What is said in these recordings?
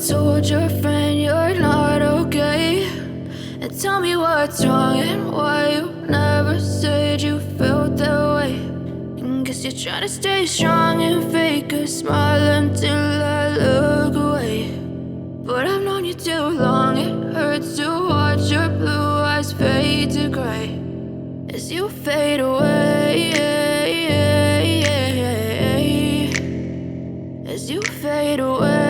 told your friend you're not okay? And tell me what's wrong and why you never said you felt that way. And guess you're trying to stay strong and fake a smile until I look away. But I've known you too long, it hurts to watch your blue eyes fade to gray as you fade away, as you fade away.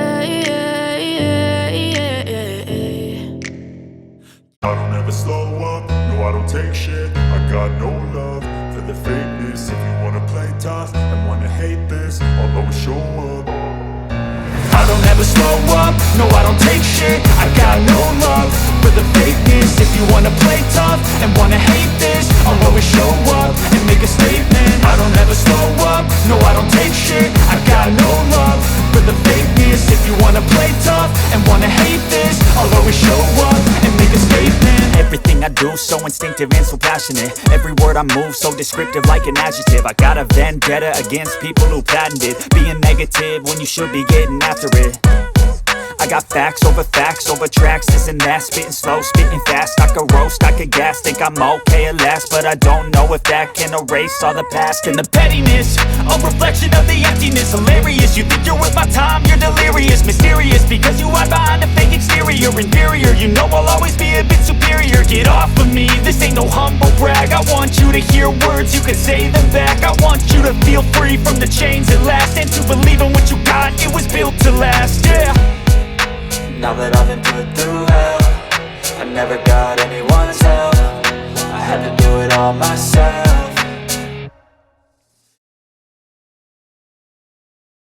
I don't ever slow up, no I don't take shit. I got no love for the fakeness. If you wanna play tough and wanna hate this, I'll always show up. I don't ever slow up, no I don't take shit. I got no love for the fakeness. If you wanna play tough and wanna hate this, I'll always show up and make a statement. I don't ever slow up, no I don't take shit. I got no love for the fakeness. If you wanna play tough and wanna hate this, I'll always show up and make a statement. Everything I do so instinctive and so passionate. Every word I move so descriptive like an adjective. I got a vendetta against people who patented being negative when you should be getting after it. I got facts over tracks, this and that. Spitting slow, spitting fast. I could roast, I could gas. Think I'm okay at last, but I don't know if that can erase all the past. And the pettiness, a reflection of the emptiness. Hilarious, you think you're worth my time, you're delirious. Mysterious, because you hide behind a fake exterior. Inferior, you know I'll always be a bit superior. Get off of me, this ain't no humble brag. I want you to hear words, you can say them back. I want you to feel free from the chains at last, and to believe in what you got, it was built to last, yeah. Now that I've been put through hell, I never got anyone's help. I had to do it all myself.